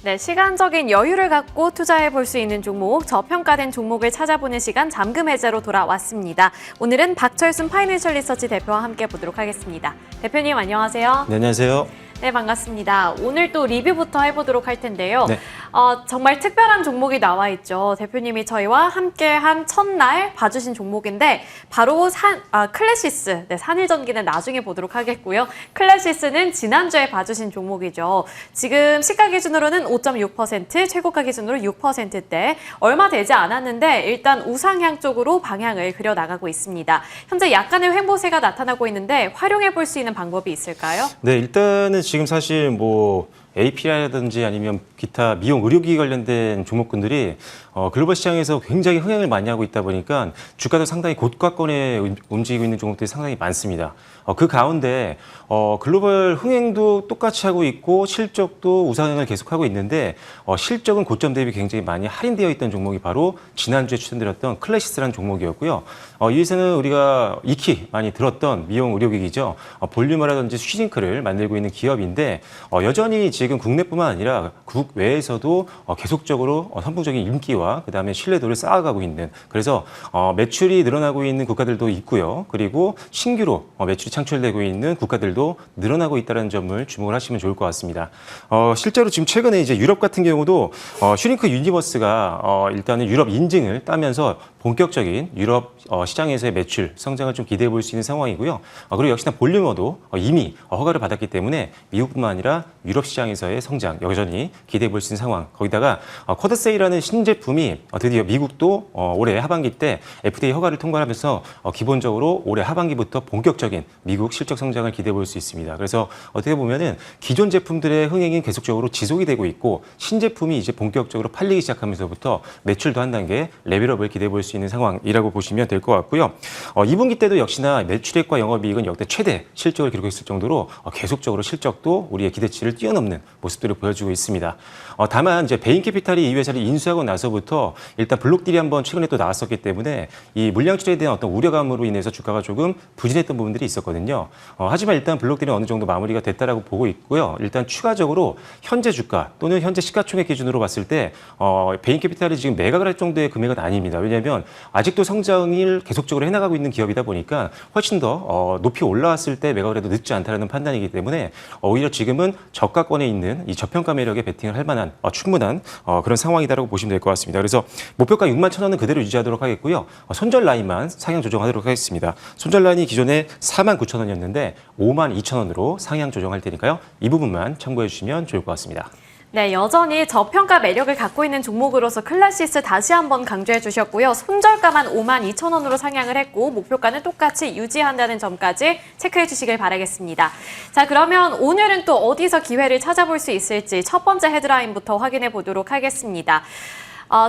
네, 시간적인 여유를 갖고 투자해 볼 수 있는 종목, 저평가된 종목을 찾아보는 시간 잠금 해제로 돌아왔습니다. 오늘은 박철순 파이낸셜 리서치 대표와 함께 보도록 하겠습니다. 대표님 안녕하세요. 네, 안녕하세요. 네, 반갑습니다. 오늘 또 리뷰부터 해보도록 할 텐데요. 네. 정말 특별한 종목이 나와 있죠. 대표님이 저희와 함께한 첫날 봐주신 종목인데 바로 클래시스, 네, 산일전기는 나중에 보도록 하겠고요. 클래시스는 지난주에 봐주신 종목이죠. 지금 시가 기준으로는 5.6%, 최고가 기준으로 6%대 얼마 되지 않았는데 일단 우상향 쪽으로 방향을 그려나가고 있습니다. 현재 약간의 횡보세가 나타나고 있는데 활용해 볼 수 있는 방법이 있을까요? 네, 일단은 지금 사실 API라든지 아니면 기타 미용 의료기기 관련된 종목군들이 글로벌 시장에서 굉장히 흥행을 많이 하고 있다 보니까 주가도 상당히 고가권에 움직이고 있는 종목들이 상당히 많습니다. 그 가운데 글로벌 흥행도 똑같이 하고 있고 실적도 우상향을 계속하고 있는데 실적은 고점 대비 굉장히 많이 할인되어 있던 종목이 바로 지난주에 추천드렸던 클래시스라는 종목이었고요. 이에서는 우리가 익히 많이 들었던 미용 의료기기죠. 볼륨어라든지 쉬징크를 만들고 있는 기업인데 여전히 지금 국내뿐만 아니라 국외에서도 계속적으로 선풍적인 인기와 그다음에 신뢰도를 쌓아가고 있는, 그래서 매출이 늘어나고 있는 국가들도 있고요. 그리고 신규로 매출이 창출되고 있는 국가들도 늘어나고 있다는 점을 주목을 하시면 좋을 것 같습니다. 실제로 지금 최근에 이제 유럽 같은 경우도 슈링크 유니버스가 일단은 유럽 인증을 따면서 본격적인 유럽 시장에서의 매출 성장을 좀 기대해 볼 수 있는 상황이고요. 그리고 역시나 볼륨어도 이미 허가를 받았기 때문에 미국뿐만 아니라 유럽 시장에서의 성장 여전히 기대해 볼 수 있는 상황. 거기다가 쿼드세이라는 신제품이 드디어 미국도 올해 하반기 때 FDA 허가를 통과하면서 기본적으로 올해 하반기부터 본격적인 미국 실적 성장을 기대해 볼 수 있습니다. 그래서 어떻게 보면은 기존 제품들의 흥행이 계속적으로 지속이 되고 있고 신제품이 이제 본격적으로 팔리기 시작하면서부터 매출도 한 단계 레벨업을 기대해 볼 수 있는 상황이라고 보시면 될 것 같고요. 2분기 때도 역시나 매출액과 영업이익은 역대 최대 실적을 기록했을 정도로 계속적으로 실적도 우리의 기대치를 뛰어넘는 모습들을 보여주고 있습니다. 다만 이제 베인캐피탈이 이 회사를 인수하고 나서부터 일단 블록딜이 한번 최근에 또 나왔었기 때문에 이 물량 출에 대한 어떤 우려감으로 인해서 주가가 조금 부진했던 부분들이 있었거든요. 하지만 일단 블록딜은 어느 정도 마무리가 됐다라고 보고 있고요. 일단 추가적으로 현재 주가 또는 현재 시가총액 기준으로 봤을 때 베인캐피탈이 지금 매각을 할 정도의 금액은 아닙니다. 왜냐하면 아직도 성장을 계속적으로 해나가고 있는 기업이다 보니까 훨씬 더 높이 올라왔을 때 매각을 해도 늦지 않다는 판단이기 때문에 오히려 지금은 저가권에 있는 이 저평가 매력에 베팅을 할 만한 충분한 그런 상황이다라고 보시면 될 것 같습니다. 그래서 목표가 61,000원은 그대로 유지하도록 하겠고요. 손절 라인만 상향 조정하도록 하겠습니다. 손절 라인이 기존에 49,000원이었는데 52,000원으로 상향 조정할 테니까요. 이 부분만 참고해 주시면 좋을 것 같습니다. 네, 여전히 저평가 매력을 갖고 있는 종목으로서 클래시스 다시 한번 강조해 주셨고요. 손절가만 52,000원으로 상향을 했고 목표가는 똑같이 유지한다는 점까지 체크해 주시길 바라겠습니다. 자, 그러면 오늘은 또 어디서 기회를 찾아볼 수 있을지 첫 번째 헤드라인부터 확인해 보도록 하겠습니다.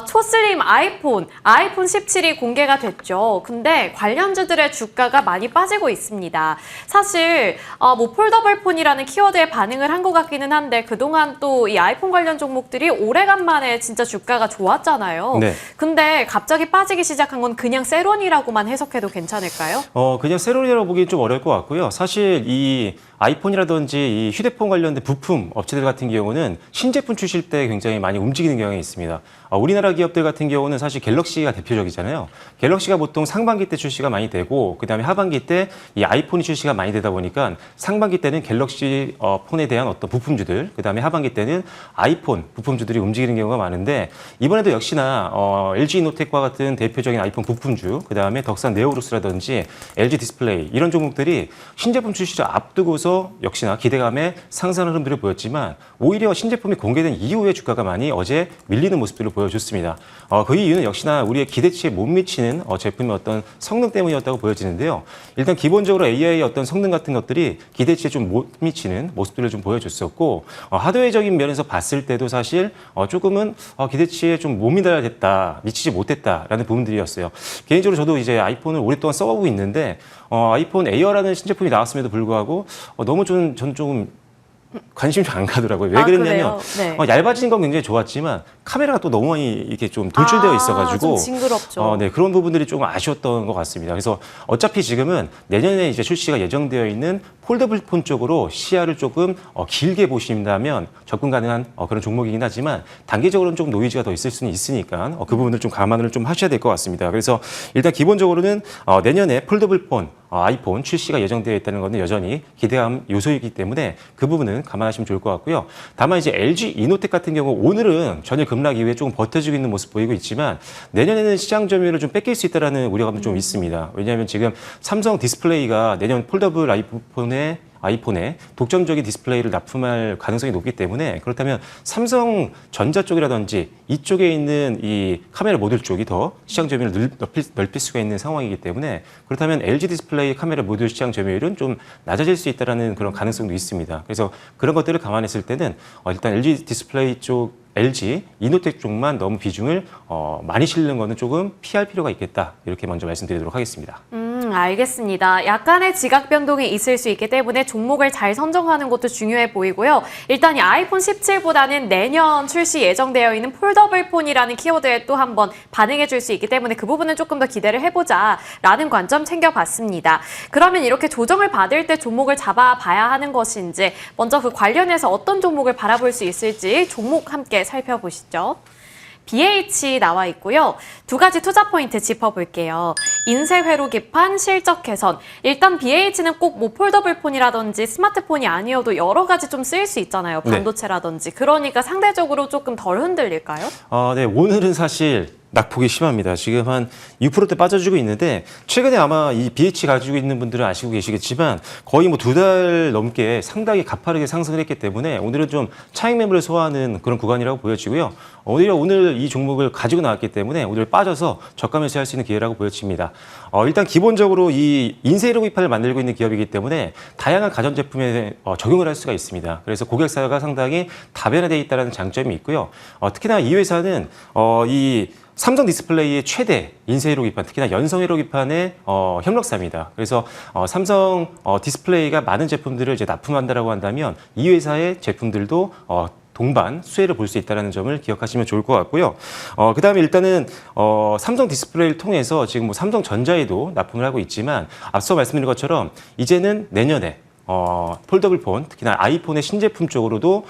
초슬림 아이폰 17이 공개가 됐죠. 근데 관련주들의 주가가 많이 빠지고 있습니다. 사실 폴더블 폰이라는 키워드에 반응을 한 것 같기는 한데 그동안 또 이 아이폰 관련 종목들이 오래간만에 진짜 주가가 좋았잖아요. 네. 근데 갑자기 빠지기 시작한 건 그냥 세론이라고만 해석해도 괜찮을까요? 그냥 세론이라고 보기 좀 어려울 것 같고요. 사실 이 아이폰이라든지 이 휴대폰 관련된 부품 업체들 같은 경우는 신제품 출시일 때 굉장히 많이 움직이는 경향이 있습니다. 우리나라 기업들 같은 경우는 사실 갤럭시가 대표적이잖아요. 갤럭시가 보통 상반기 때 출시가 많이 되고 그다음에 하반기 때 이 아이폰이 출시가 많이 되다 보니까 상반기 때는 갤럭시 폰에 대한 어떤 부품주들, 그다음에 하반기 때는 아이폰 부품주들이 움직이는 경우가 많은데 이번에도 역시나 LG이노텍과 같은 대표적인 아이폰 부품주, 그다음에 덕산 네오루스라든지 LG 디스플레이 이런 종목들이 신제품 출시를 앞두고서 역시나 기대감에 상승 흐름들을 보였지만 오히려 신제품이 공개된 이후에 주가가 많이 어제 밀리는 모습들을 보여줬습니다. 그 이유는 역시나 우리의 기대치에 못 미치는 제품의 어떤 성능 때문이었다고 보여지는데요. 일단 기본적으로 AI의 어떤 성능 같은 것들이 기대치에 좀 못 미치는 모습들을 좀 보여줬었고 하드웨어적인 면에서 봤을 때도 사실 조금은 기대치에 좀 못 미치지 못했다라는 부분들이었어요. 개인적으로 저도 이제 아이폰을 오랫동안 써오고 있는데 아이폰 에어라는 신제품이 나왔음에도 불구하고 너무 저는 조금 관심이 좀 안 가더라고요. 왜 아, 그랬냐면 그래요? 네. 얇아진 건 굉장히 좋았지만 카메라가 또 너무 많이 이렇게 좀 돌출되어 있어가지고 좀 징그럽죠. 네, 그런 부분들이 조금 아쉬웠던 것 같습니다. 그래서 어차피 지금은 내년에 이제 출시가 예정되어 있는 폴더블 폰 쪽으로 시야를 조금 길게 보신다면 접근 가능한 그런 종목이긴 하지만 단기적으로는 조금 노이즈가 더 있을 수는 있으니까 그 부분을 좀 감안을 좀 하셔야 될 것 같습니다. 그래서 일단 기본적으로는 내년에 폴더블 폰 아이폰 출시가 예정되어 있다는 것은 여전히 기대감 요소이기 때문에 그 부분은 감안하시면 좋을 것 같고요. 다만 이제 LG 이노텍 같은 경우 오늘은 전일 급락 이후에 조금 버텨주고 있는 모습 보이고 있지만 내년에는 시장 점유율을 좀 뺏길 수 있다는 우려감도 좀 있습니다. 왜냐하면 지금 삼성 디스플레이가 내년 폴더블 아이폰에 독점적인 디스플레이를 납품할 가능성이 높기 때문에 그렇다면 삼성전자 쪽이라든지 이쪽에 있는 이 카메라 모듈 쪽이 더 시장 점유율을 넓힐 수가 있는 상황이기 때문에 그렇다면 LG 디스플레이 카메라 모듈 시장 점유율은 좀 낮아질 수 있다는 그런 가능성도 있습니다. 그래서 그런 것들을 감안했을 때는 일단 LG 디스플레이 쪽 LG 이노텍 쪽만 너무 비중을 많이 실는 거는 조금 피할 필요가 있겠다. 이렇게 먼저 말씀드리도록 하겠습니다. 알겠습니다. 약간의 지각 변동이 있을 수 있기 때문에 종목을 잘 선정하는 것도 중요해 보이고요. 일단 이 아이폰 17보다는 내년 출시 예정되어 있는 폴더블 폰이라는 키워드에 또 한번 반응해 줄 수 있기 때문에 그 부분은 조금 더 기대를 해보자라는 관점 챙겨봤습니다. 그러면 이렇게 조정을 받을 때 종목을 잡아봐야 하는 것인지 먼저 그 관련해서 어떤 종목을 바라볼 수 있을지 종목 함께 살펴보시죠. BH 나와 있고요. 두 가지 투자 포인트 짚어볼게요. 인쇄 회로 기판, 실적 개선. 일단 BH는 꼭 뭐 폴더블 폰이라든지 스마트폰이 아니어도 여러 가지 좀 쓰일 수 있잖아요. 반도체라든지. 그러니까 상대적으로 조금 덜 흔들릴까요? 네, 오늘은 사실 낙폭이 심합니다. 지금 한 6%대 빠져주고 있는데 최근에 아마 이 BH 가지고 있는 분들은 아시고 계시겠지만 거의 뭐 2달 넘게 상당히 가파르게 상승을 했기 때문에 오늘은 좀 차익 매물을 소화하는 그런 구간이라고 보여지고요. 오히려 오늘 이 종목을 가지고 나왔기 때문에 오늘 빠져서 저가 매수할 수 있는 기회라고 보여집니다. 일단 기본적으로 이 인쇄로 기판을 만들고 있는 기업이기 때문에 다양한 가전제품에 적용을 할 수가 있습니다. 그래서 고객사가 상당히 다변화되어 있다는 장점이 있고요. 특히나 이 회사는 이 삼성 디스플레이의 최대 인쇄 회로 기판, 특히나 연성 회로 기판의 협력사입니다. 그래서 삼성 디스플레이가 많은 제품들을 이제 납품한다라고 한다면 이 회사의 제품들도 동반 수혜를 볼 수 있다는 점을 기억하시면 좋을 것 같고요. 그다음에 일단은 삼성 디스플레이를 통해서 지금 뭐 삼성전자에도 납품을 하고 있지만 앞서 말씀드린 것처럼 이제는 내년에 폴더블 폰, 특히나 아이폰의 신제품 쪽으로도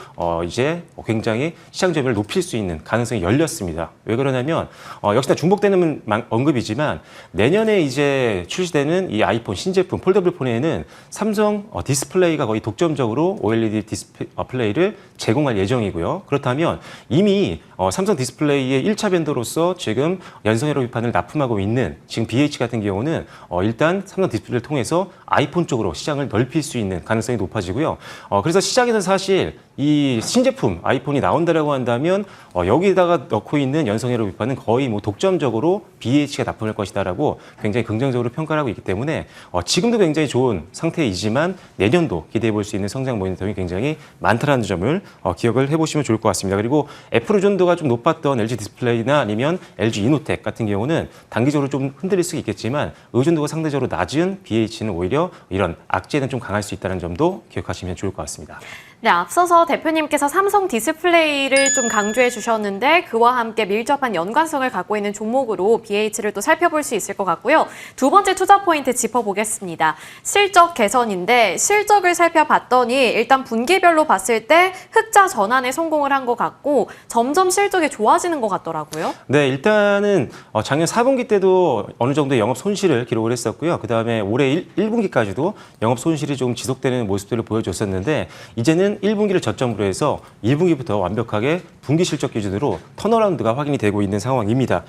이제 굉장히 시장 점유율을 높일 수 있는 가능성이 열렸습니다. 왜 그러냐면 역시나 중복되는 언급이지만 내년에 이제 출시되는 이 아이폰 신제품 폴더블 폰에는 삼성 디스플레이가 거의 독점적으로 OLED 디스플레이를 제공할 예정이고요. 그렇다면 이미 삼성 디스플레이의 1차 벤더로서 지금 연성회로 기판을 납품하고 있는 지금 BH 같은 경우는 일단 삼성 디스플레이를 통해서 아이폰 쪽으로 시장을 넓힐 수 있는 가능성이 높아지고요. 그래서 시장에서 사실 이 신제품 아이폰이 나온다라고 한다면 여기다가 넣고 있는 연성회로 기판은 거의 뭐 독점적으로 BH가 납품할 것이다라고 굉장히 긍정적으로 평가를 하고 있기 때문에 지금도 굉장히 좋은 상태이지만 내년도 기대해 볼 수 있는 성장 모멘텀이 굉장히 많다는 점을 기억을 해보시면 좋을 것 같습니다. 그리고 애플 의존도가 좀 높았던 LG 디스플레이나 아니면 LG 이노텍 같은 경우는 단기적으로 좀 흔들릴 수 있겠지만 의존도가 상대적으로 낮은 BH는 오히려 이런 악재는 좀 강할 수 있다는 점도 기억하시면 좋을 것 같습니다. 네, 앞서서 대표님께서 삼성 디스플레이를 좀 강조해 주셨는데 그와 함께 밀접한 연관성을 갖고 있는 종목으로 BH를 또 살펴볼 수 있을 것 같고요. 두 번째 투자 포인트 짚어보겠습니다. 실적 개선인데 실적을 살펴봤더니 일단 분기별로 봤을 때 흑자 전환에 성공을 한 것 같고 점점 실적이 좋아지는 것 같더라고요. 네, 일단은 작년 4분기 때도 어느 정도 영업 손실을 기록을 했었고요. 그다음에 올해 1분기까지도 영업 손실이 좀 지속되는 모습들을 보여줬었는데 이제는 1분기를 저점으로 해서 2분기부터 완벽하게 분기 실적 기준으로 턴어라운드가 확인이 되고 있는 상황입니다.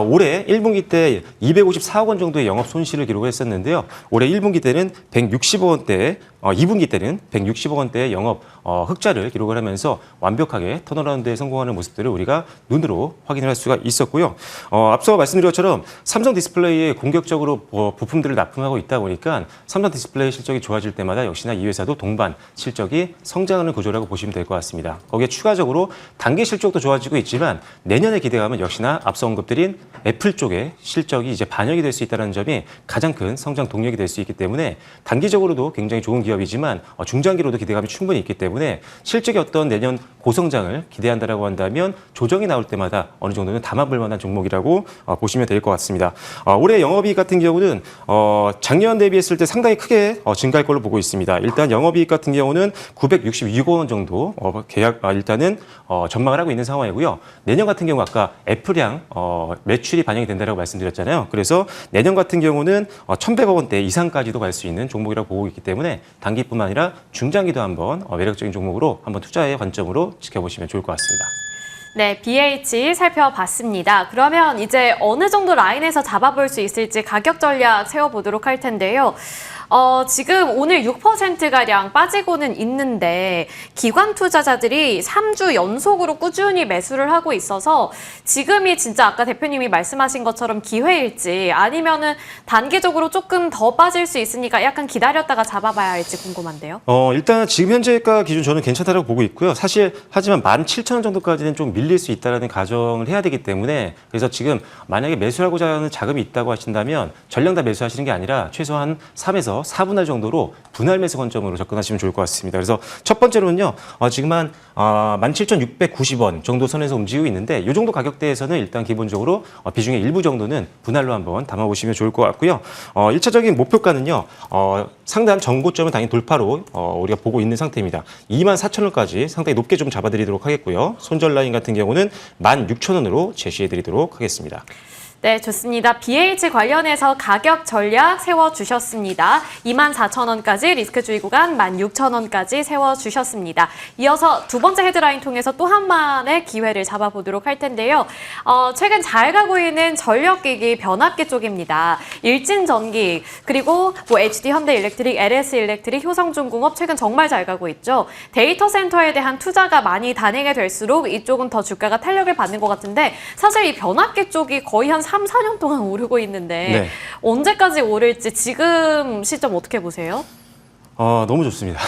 올해 1분기 때 254억 원 정도의 영업 손실을 기록을 했었는데요. 올해 1분기 때는 160억 원대, 2분기 때는 160억 원대의 영업 흑자를 기록을 하면서 완벽하게 턴어라운드에 성공하는 모습들을 우리가 눈으로 확인을 할 수가 있었고요. 앞서 말씀드린 것처럼 삼성 디스플레이에 공격적으로 부품들을 납품하고 있다 보니까 삼성 디스플레이 실적이 좋아질 때마다 역시나 이 회사도 동반 실적이 성장하는 구조라고 보시면 될 것 같습니다. 거기에 추가적으로 단기 실적도 좋아지고 있지만 내년의 기대감은 역시나 앞서 언급드린 애플 쪽의 실적이 이제 반영이 될 수 있다는 점이 가장 큰 성장 동력이 될 수 있기 때문에 단기적으로도 굉장히 좋은 기업이지만 중장기로도 기대감이 충분히 있기 때문에 실적의 어떤 내년 고성장을 기대한다라고 한다면 조정이 나올 때마다 어느 정도는 담아볼 만한 종목이라고 보시면 될 것 같습니다. 올해 영업이익 같은 경우는 작년 대비했을 때 상당히 크게 증가할 걸로 보고 있습니다. 일단 영업이익 같은 경우는 966억 원 정도 일단은 전망을 하고 있는 상황이고요. 내년 같은 경우 아까 애플향 매출이 반영이 된다고 말씀드렸잖아요. 그래서 내년 같은 경우는 1,100억 원대 이상까지도 갈 수 있는 종목이라고 보고 있기 때문에 단기뿐만 아니라 중장기도 한번 매력적인 종목으로 한번 투자의 관점으로 지켜보시면 좋을 것 같습니다. 네, BH 살펴봤습니다. 그러면 이제 어느 정도 라인에서 잡아볼 수 있을지 가격 전략 세워보도록 할 텐데요. 지금 오늘 6%가량 빠지고는 있는데 기관 투자자들이 3주 연속으로 꾸준히 매수를 하고 있어서 지금이 진짜 아까 대표님이 말씀하신 것처럼 기회일지 아니면은 단기적으로 조금 더 빠질 수 있으니까 약간 기다렸다가 잡아봐야 할지 궁금한데요. 일단 지금 현재가 기준 저는 괜찮다고 보고 있고요. 사실 하지만 17,000원 정도까지는 좀 밀릴 수 있다는 가정을 해야 되기 때문에 그래서 지금 만약에 매수하고자 하는 자금이 있다고 하신다면 전량 다 매수하시는 게 아니라 최소한 3에서 4분할 정도로 분할 매수 관점으로 접근하시면 좋을 것 같습니다. 그래서 첫 번째로는요, 지금 한 17,690원 정도 선에서 움직이고 있는데 이 정도 가격대에서는 일단 기본적으로 비중의 일부 정도는 분할로 한번 담아보시면 좋을 것 같고요. 1차적인 목표가는요, 상단 전고점은 당연히 돌파로 우리가 보고 있는 상태입니다. 24,000원까지 상당히 높게 좀 잡아드리도록 하겠고요. 손절 라인 같은 경우는 16,000원으로 제시해드리도록 하겠습니다. 네, 좋습니다. BH 관련해서 가격 전략 세워주셨습니다. 24,000원까지 리스크주의 구간 16,000원까지 세워주셨습니다. 이어서 두 번째 헤드라인 통해서 또 한 번의 기회를 잡아보도록 할 텐데요. 최근 잘 가고 있는 전력기기 변압기 쪽입니다. 일진전기 그리고 HD 현대일렉트릭, LS일렉트릭, 효성중공업 최근 정말 잘 가고 있죠. 데이터 센터에 대한 투자가 많이 단행이 될수록 이쪽은 더 주가가 탄력을 받는 것 같은데 사실 이 변압기 쪽이 거의 한 3, 4년 동안 오르고 있는데 네. 언제까지 오를지 지금 시점 어떻게 보세요? 너무 좋습니다.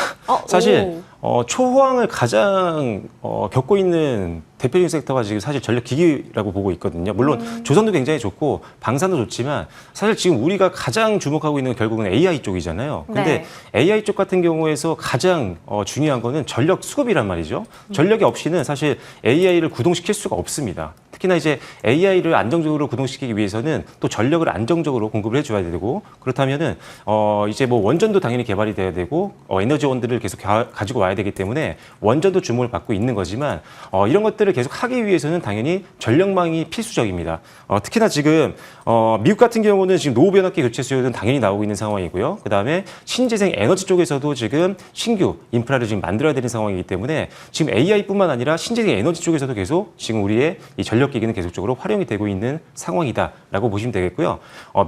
사실 초호황을 가장 겪고 있는 대표적인 섹터가 지금 사실 전력기기라고 보고 있거든요. 물론 조선도 굉장히 좋고 방산도 좋지만 사실 지금 우리가 가장 주목하고 있는 건 결국은 AI 쪽이잖아요. 근데 네. AI 쪽 같은 경우에서 가장 중요한 거는 전력 수급이란 말이죠. 전력이 없이는 사실 AI를 구동시킬 수가 없습니다. 특히나 이제 AI를 안정적으로 구동시키기 위해서는 또 전력을 안정적으로 공급을 해줘야 되고 그렇다면은 이제 뭐 원전도 당연히 개발이 돼야 되고 에너지원들을 계속 가지고 와야 되기 때문에 원전도 주목을 받고 있는 거지만 이런 것들을 계속 하기 위해서는 당연히 전력망이 필수적입니다. 특히나 지금 미국 같은 경우는 지금 노후 변압기 교체 수요는 당연히 나오고 있는 상황이고요. 그다음에 신재생 에너지 쪽에서도 지금 신규 인프라를 지금 만들어야 되는 상황이기 때문에 지금 AI뿐만 아니라 신재생 에너지 쪽에서도 계속 지금 우리의 이 전력기기는 계속적으로 활용이 되고 있는 상황이다라고 보시면 되겠고요.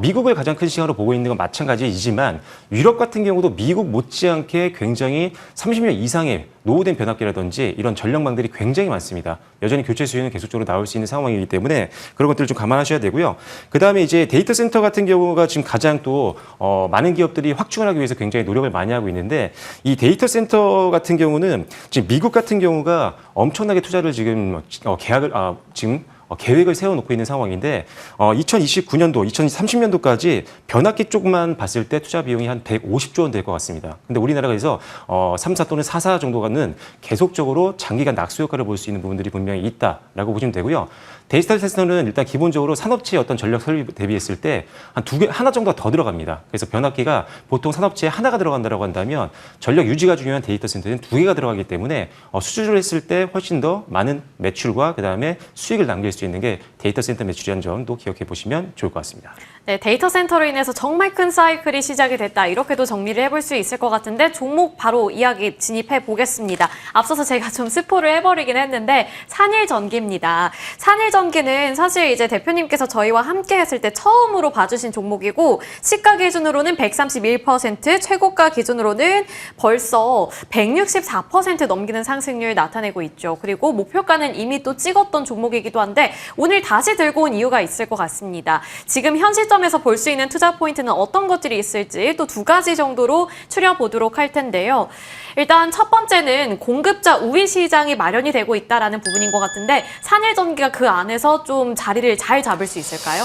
미국을 가장 큰 시장으로 보고 있는 건 마찬가지이지만 유럽 같은 경우도 미국 못지않게 굉장히 30년 이상의 노후된 변압기라든지 이런 전력망들이 굉장히 많습니다. 여전히 교체 수요는 계속적으로 나올 수 있는 상황이기 때문에 그런 것들을 좀 감안하셔야 되고요. 그다음에 이제 데이터 센터 같은 경우가 지금 가장 또 많은 기업들이 확충을 하기 위해서 굉장히 노력을 많이 하고 있는데 이 데이터 센터 같은 경우는 지금 미국 같은 경우가 엄청나게 투자를 지금 계획을 세워놓고 있는 상황인데 2029년도, 2030년도까지 변압기 쪽만 봤을 때 투자 비용이 한 150조 원 될 것 같습니다. 근데 우리나라가 그래서 3사 또는 4사 정도가는 계속적으로 장기간 낙수 효과를 볼 수 있는 부분들이 분명히 있다라고 보시면 되고요. 데이터 센터는 일단 기본적으로 산업체의 어떤 전력 설비 대비했을 때 한 하나 정도가 더 들어갑니다. 그래서 변압기가 보통 산업체에 하나가 들어간다고 한다면 전력 유지가 중요한 데이터 센터는 2개가 들어가기 때문에 수주를 했을 때 훨씬 더 많은 매출과 그다음에 수익을 남길 수 있는 게 데이터 센터 매출이라는 점도 기억해 보시면 좋을 것 같습니다. 네, 데이터 센터로 인해서 정말 큰 사이클이 시작이 됐다. 이렇게도 정리를 해볼 수 있을 것 같은데 종목 바로 이야기 진입해 보겠습니다. 앞서서 제가 좀 스포를 해버리긴 했는데 산일전기입니다. 산일전기는 사실 이제 대표님께서 저희와 함께 했을 때 처음으로 봐주신 종목이고 시가 기준으로는 131%, 최고가 기준으로는 벌써 164% 넘기는 상승률 나타내고 있죠. 그리고 목표가는 이미 또 찍었던 종목이기도 한데 오늘 다시 들고 온 이유가 있을 것 같습니다. 지금 현 시점에서 볼 수 있는 투자 포인트는 어떤 것들이 있을지 또 두 가지 정도로 추려보도록 할 텐데요. 일단 첫 번째는 공급자 우위 시장이 마련이 되고 있다는 부분인 것 같은데 산일전기가 그 안에서 좀 자리를 잘 잡을 수 있을까요?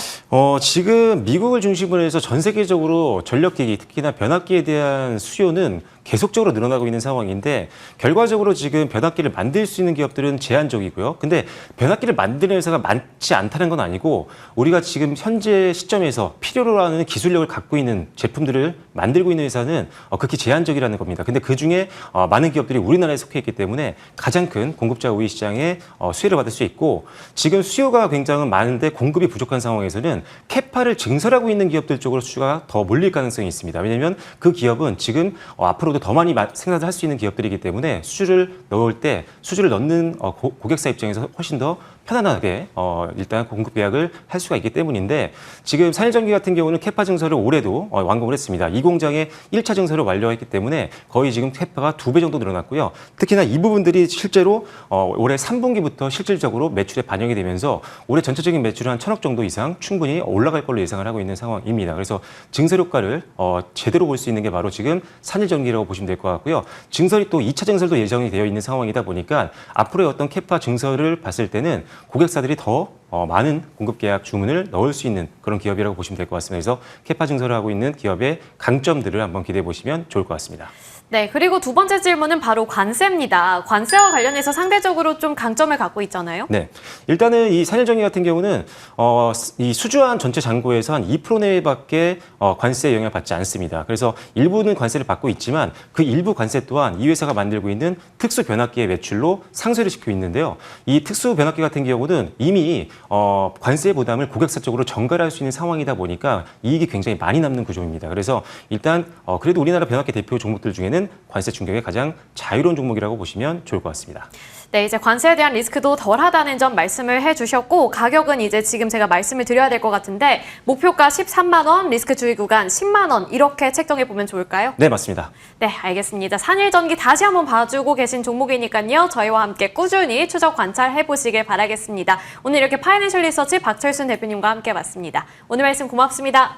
지금 미국을 중심으로 해서 전 세계적으로 전력기기, 특히나 변압기에 대한 수요는 계속적으로 늘어나고 있는 상황인데 결과적으로 지금 변압기를 만들 수 있는 기업들은 제한적이고요. 근데 변압기를 만드는 회사가 많지 않다는 건 아니고 우리가 지금 현재 시점에서 필요로 하는 기술력을 갖고 있는 제품들을 만들고 있는 회사는 극히 제한적이라는 겁니다. 근데 그중에 많은 기업들이 우리나라에 속해 있기 때문에 가장 큰 공급자 우위 시장에 수혜를 받을 수 있고 지금 수요가 굉장히 많은데 공급이 부족한 상황에서는 캐파를 증설하고 있는 기업들 쪽으로 수요가 더 몰릴 가능성이 있습니다. 왜냐하면 그 기업은 지금 앞으로도 더 많이 생산을 할 수 있는 기업들이기 때문에 수주를 넣을 때 수주를 넣는 고객사 입장에서 훨씬 더 편안하게 일단 공급 계약을 할 수가 있기 때문인데 지금 산일전기 같은 경우는 캐파 증설을 올해도 완공을 했습니다. 이 공장의 1차 증설을 완료했기 때문에 거의 지금 캐파가 2배 정도 늘어났고요. 특히나 이 부분들이 실제로 올해 3분기부터 실질적으로 매출에 반영이 되면서 올해 전체적인 매출은 한 1,000억 정도 이상 충분히 올라갈 걸로 예상을 하고 있는 상황입니다. 그래서 증설 효과를 제대로 볼 수 있는 게 바로 지금 산일전기라고 보시면 될 것 같고요. 증설이 또 2차 증설도 예정이 되어 있는 상황이다 보니까 앞으로의 어떤 캐파 증설을 봤을 때는 고객사들이 더 많은 공급 계약 주문을 넣을 수 있는 그런 기업이라고 보시면 될 것 같습니다. 그래서 캐파 증설을 하고 있는 기업의 강점들을 한번 기대해 보시면 좋을 것 같습니다. 네, 그리고 두 번째 질문은 바로 관세입니다. 관세와 관련해서 상대적으로 좀 강점을 갖고 있잖아요. 네, 일단은 이 산일전기 같은 경우는 이 수주한 전체 잔고에서 한 2% 내외밖에 관세 영향을 받지 않습니다. 그래서 일부는 관세를 받고 있지만 그 일부 관세 또한 이 회사가 만들고 있는 특수 변압기의 매출로 상쇄를 시키고 있는데요. 이 특수 변압기 같은 경우는 이미 관세 부담을 고객사 쪽으로 전가할 수 있는 상황이다 보니까 이익이 굉장히 많이 남는 구조입니다. 그래서 일단 그래도 우리나라 변압기 대표 종목들 중에는 관세 충격에 가장 자유로운 종목이라고 보시면 좋을 것 같습니다. 네, 이제 관세에 대한 리스크도 덜하다는 점 말씀을 해주셨고 가격은 이제 지금 제가 말씀을 드려야 될 것 같은데 목표가 13만 원, 리스크 주의 구간 10만 원 이렇게 책정해 보면 좋을까요? 네, 맞습니다. 네, 알겠습니다. 산일전기 다시 한번 봐주고 계신 종목이니까요. 저희와 함께 꾸준히 추적 관찰해 보시길 바라겠습니다. 오늘 이렇게 파이낸셜 리서치 박철순 대표님과 함께 봤습니다. 오늘 말씀 고맙습니다.